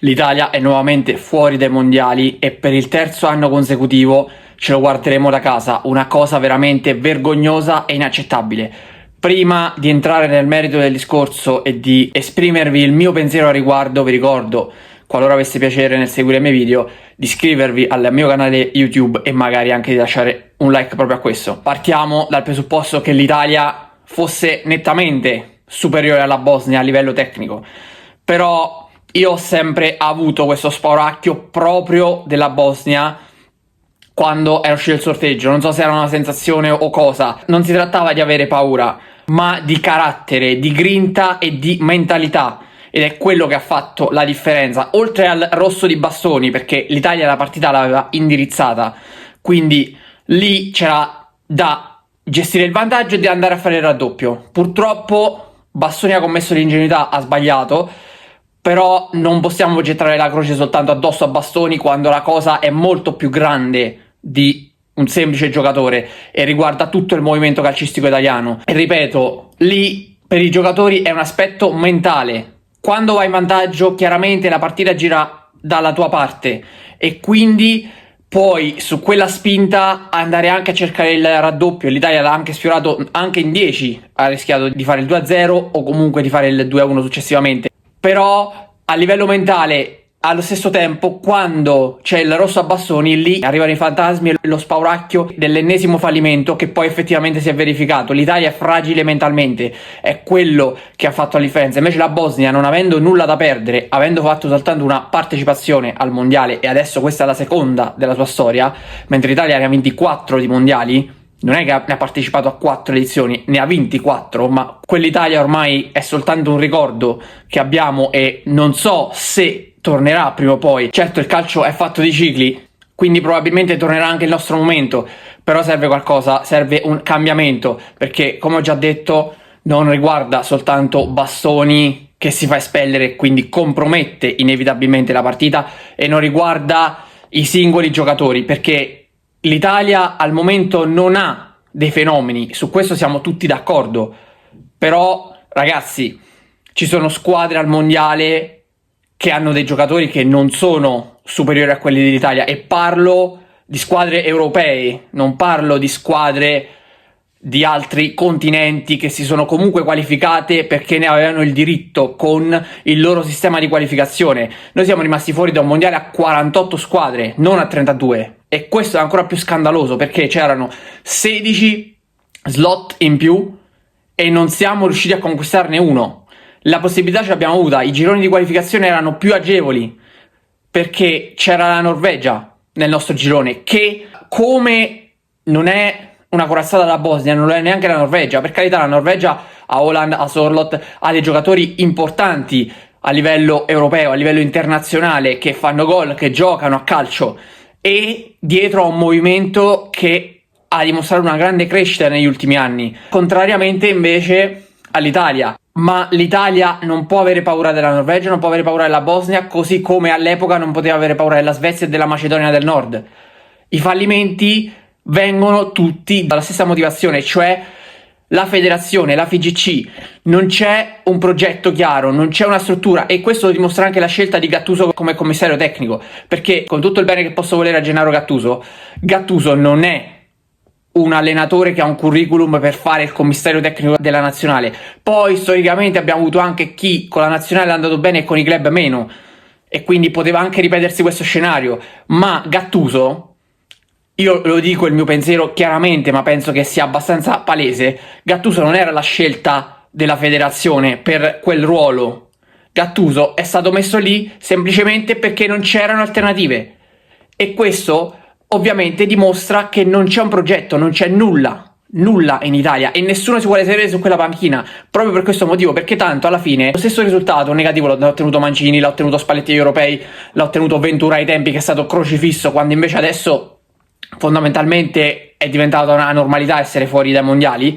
L'Italia è nuovamente fuori dai mondiali e per il terzo anno consecutivo ce lo guarderemo da casa, una cosa veramente vergognosa e inaccettabile. Prima di entrare nel merito del discorso e di esprimervi il mio pensiero a riguardo, vi ricordo, qualora avesse piacere nel seguire i miei video, di iscrivervi al mio canale YouTube e magari anche di lasciare un like proprio a questo. Partiamo dal presupposto che l'Italia fosse nettamente superiore alla Bosnia a livello tecnico, però io ho sempre avuto questo spauracchio proprio della Bosnia quando era uscito il sorteggio. Non so se era una sensazione o cosa. Non si trattava di avere paura, ma di carattere, di grinta e di mentalità. Ed è quello che ha fatto la differenza. Oltre al rosso di bastoni, perché l'Italia la partita l'aveva indirizzata. Quindi lì c'era da gestire il vantaggio e di andare a fare il raddoppio. Purtroppo Bastoni ha commesso l'ingenuità, ha sbagliato. Però non possiamo gettare la croce soltanto addosso a Bastoni quando la cosa è molto più grande di un semplice giocatore e riguarda tutto il movimento calcistico italiano. E ripeto, lì per i giocatori è un aspetto mentale. Quando vai in vantaggio, chiaramente la partita gira dalla tua parte e quindi puoi su quella spinta andare anche a cercare il raddoppio. L'Italia l'ha anche sfiorato, anche in 10 ha rischiato di fare il 2-0 o comunque di fare il 2-1 successivamente. Però a livello mentale, allo stesso tempo, quando c'è il rosso a bastoni, lì arrivano i fantasmi e lo spauracchio dell'ennesimo fallimento che poi effettivamente si è verificato. L'Italia è fragile mentalmente, è quello che ha fatto la differenza. Invece la Bosnia, non avendo nulla da perdere, avendo fatto soltanto una partecipazione al mondiale e adesso questa è la seconda della sua storia, mentre l'Italia ne ha 24 di mondiali, non è che ne ha partecipato a 4 edizioni, ne ha 24, ma quell'Italia ormai è soltanto un ricordo che abbiamo e non so se tornerà prima o poi. Certo, il calcio è fatto di cicli, quindi probabilmente tornerà anche il nostro momento, però serve qualcosa, serve un cambiamento, perché come ho già detto non riguarda soltanto Bastoni che si fa espellere e quindi compromette inevitabilmente la partita, e non riguarda i singoli giocatori, perché l'Italia al momento non ha dei fenomeni, su questo siamo tutti d'accordo, però ragazzi, ci sono squadre al mondiale che hanno dei giocatori che non sono superiori a quelli dell'Italia, e parlo di squadre europee, non parlo di squadre di altri continenti che si sono comunque qualificate perché ne avevano il diritto con il loro sistema di qualificazione. Noi siamo rimasti fuori da un mondiale a 48 squadre, non a 32, e questo è ancora più scandaloso perché c'erano 16 slot in più e non siamo riusciti a conquistarne uno. La possibilità ce l'abbiamo avuta, i gironi di qualificazione erano più agevoli perché c'era la Norvegia nel nostro girone, che come non è una corazzata della Bosnia, non lo è neanche la Norvegia. Per carità, la Norvegia ha Haaland, ha Sørloth, ha dei giocatori importanti a livello europeo, a livello internazionale, che fanno gol, che giocano a calcio, e dietro a un movimento che ha dimostrato una grande crescita negli ultimi anni, contrariamente invece all'Italia. Ma l'Italia non può avere paura della Norvegia, non può avere paura della Bosnia, così come all'epoca non poteva avere paura della Svezia e della Macedonia del Nord. I fallimenti vengono tutti dalla stessa motivazione, cioè la federazione, la FIGC. Non c'è un progetto chiaro, non c'è una struttura, e questo lo dimostra anche la scelta di Gattuso come commissario tecnico, perché con tutto il bene che posso volere a Gennaro Gattuso, Gattuso non è un allenatore che ha un curriculum per fare il commissario tecnico della nazionale. Poi storicamente abbiamo avuto anche chi con la nazionale è andato bene e con i club meno, e quindi poteva anche ripetersi questo scenario. Ma Gattuso, io lo dico il mio pensiero chiaramente, ma penso che sia abbastanza palese, Gattuso non era la scelta della federazione per quel ruolo. Gattuso è stato messo lì semplicemente perché non c'erano alternative, e questo ovviamente dimostra che non c'è un progetto, non c'è nulla in Italia, e nessuno si vuole sedere su quella panchina proprio per questo motivo, perché tanto alla fine lo stesso risultato negativo l'ha ottenuto Mancini, l'ha ottenuto Spalletti agli europei, l'ha ottenuto Ventura ai tempi, che è stato crocifisso, quando invece adesso fondamentalmente è diventata una normalità essere fuori dai mondiali.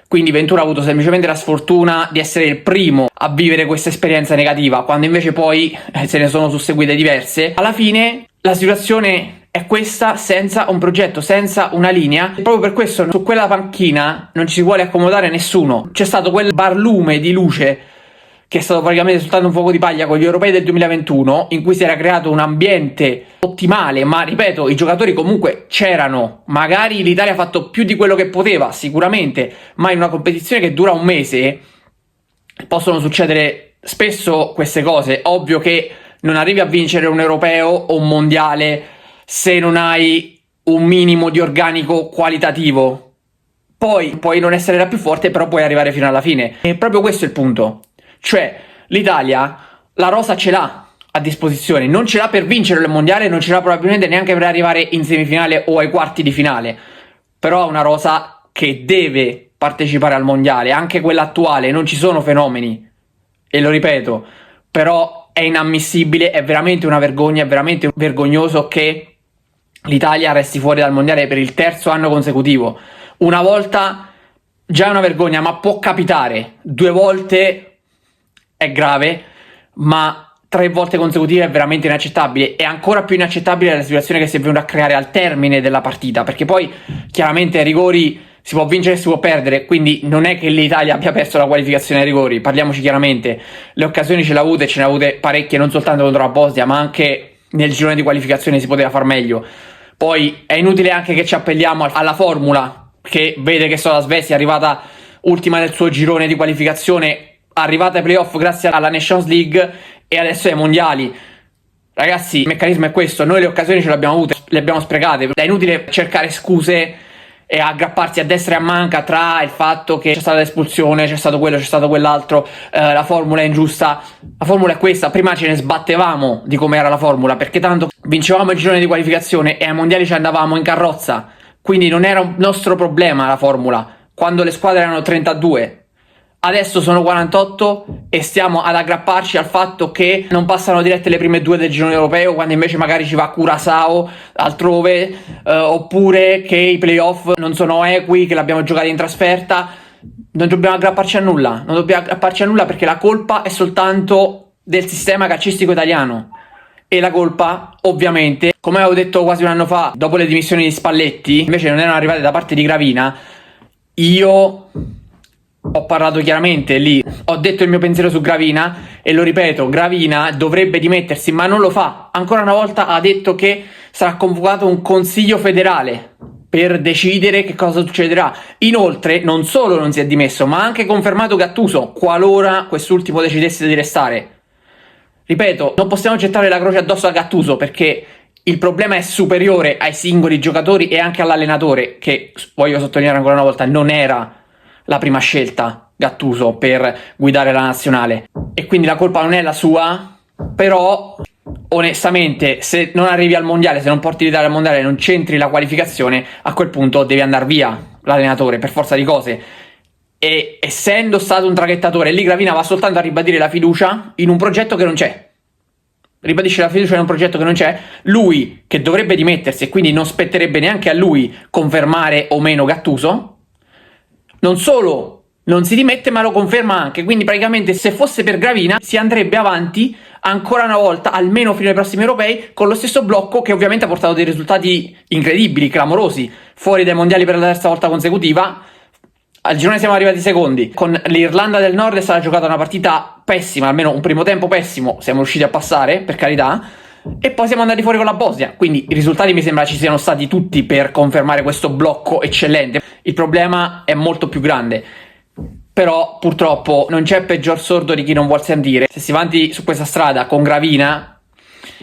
Quindi Ventura ha avuto semplicemente la sfortuna di essere il primo a vivere questa esperienza negativa, quando invece poi se ne sono susseguite diverse. Alla fine la situazione è questa, senza un progetto, senza una linea, e proprio per questo su quella panchina non ci si vuole accomodare nessuno. C'è stato quel barlume di luce che è stato praticamente soltanto un fuoco di paglia con gli europei del 2021, in cui si era creato un ambiente ottimale, ma ripeto, i giocatori comunque c'erano, magari l'Italia ha fatto più di quello che poteva, sicuramente, ma in una competizione che dura un mese possono succedere spesso queste cose. Ovvio che non arrivi a vincere un europeo o un mondiale se non hai un minimo di organico qualitativo. Poi puoi non essere la più forte, però puoi arrivare fino alla fine. E proprio questo è il punto. Cioè, l'Italia la rosa ce l'ha a disposizione, non ce l'ha per vincere il mondiale, non ce l'ha probabilmente neanche per arrivare in semifinale o ai quarti di finale, però ha una rosa che deve partecipare al mondiale, anche quella attuale, non ci sono fenomeni, e lo ripeto, però è inammissibile, è veramente una vergogna, è veramente vergognoso che l'Italia resti fuori dal mondiale per il terzo anno consecutivo. Una volta già è una vergogna, ma può capitare, 2 volte è grave, ma 3 volte consecutive è veramente inaccettabile. È ancora più inaccettabile la situazione che si è venuta a creare al termine della partita, perché poi chiaramente ai rigori si può vincere e si può perdere, quindi non è che l'Italia abbia perso la qualificazione ai rigori, parliamoci chiaramente, le occasioni ce le ha avute, ce ne ha avute parecchie, non soltanto contro la Bosnia, ma anche nel girone di qualificazione si poteva far meglio. Poi è inutile anche che ci appelliamo alla formula, che vede che la Svezia è arrivata ultima nel suo girone di qualificazione, arrivata ai playoff grazie alla Nations League e adesso ai mondiali. Ragazzi, il meccanismo è questo, noi le occasioni ce le abbiamo avute, le abbiamo sprecate, è inutile cercare scuse e aggrapparsi a destra e a manca tra il fatto che c'è stata l'espulsione, c'è stato quello, c'è stato quell'altro, la formula è ingiusta. La formula è questa, prima ce ne sbattevamo di come era la formula, perché tanto vincevamo il girone di qualificazione e ai mondiali ci andavamo in carrozza, quindi non era un nostro problema la formula, quando le squadre erano 32. Adesso sono 48 e stiamo ad aggrapparci al fatto che non passano dirette le prime 2 del girone europeo, quando invece magari ci va Curaçao altrove, oppure che i playoff non sono equi, che l'abbiamo giocata in trasferta. Non dobbiamo aggrapparci a nulla, non dobbiamo aggrapparci a nulla, perché la colpa è soltanto del sistema calcistico italiano. E la colpa, ovviamente, come avevo detto quasi un anno fa, dopo le dimissioni di Spalletti, invece non erano arrivate da parte di Gravina. Io ho parlato chiaramente lì, ho detto il mio pensiero su Gravina e lo ripeto, Gravina dovrebbe dimettersi, ma non lo fa. Ancora una volta ha detto che sarà convocato un consiglio federale per decidere che cosa succederà. Inoltre non solo non si è dimesso, ma ha anche confermato Gattuso qualora quest'ultimo decidesse di restare. Ripeto, non possiamo gettare la croce addosso a Gattuso, perché il problema è superiore ai singoli giocatori e anche all'allenatore, che, voglio sottolineare ancora una volta, non era la prima scelta Gattuso per guidare la nazionale, e quindi la colpa non è la sua. Però onestamente, se non arrivi al mondiale, se non porti l'Italia al mondiale, non c'entri la qualificazione, a quel punto deve andare via l'allenatore per forza di cose. E essendo stato un traghettatore, lì Gravina va soltanto a ribadire la fiducia in un progetto che non c'è. Ribadisce la fiducia in un progetto che non c'è. Lui, che dovrebbe dimettersi, e quindi non spetterebbe neanche a lui confermare o meno Gattuso, non solo non si dimette, ma lo conferma anche. Quindi praticamente, se fosse per Gravina, si andrebbe avanti ancora una volta, almeno fino ai prossimi europei, con lo stesso blocco, che ovviamente ha portato dei risultati incredibili, clamorosi, fuori dai mondiali per la terza volta consecutiva. Al girone siamo arrivati secondi. Con l'Irlanda del Nord è stata giocata una partita pessima, almeno un primo tempo pessimo, siamo riusciti a passare, per carità, e poi siamo andati fuori con la Bosnia. Quindi i risultati mi sembra ci siano stati tutti per confermare questo blocco eccellente. Il problema è molto più grande, però purtroppo non c'è peggior sordo di chi non vuol sentire. Se si va avanti su questa strada con Gravina,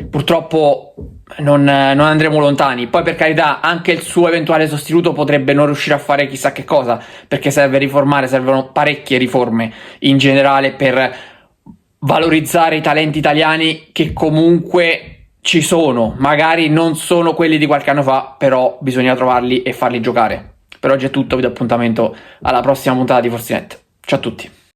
purtroppo non andremo lontani. Poi, per carità, anche il suo eventuale sostituto potrebbe non riuscire a fare chissà che cosa, perché serve riformare, servono parecchie riforme in generale per valorizzare i talenti italiani che comunque ci sono. Magari non sono quelli di qualche anno fa, però bisogna trovarli e farli giocare. Per oggi è tutto, vi do appuntamento alla prossima puntata di Forzinet. Ciao a tutti.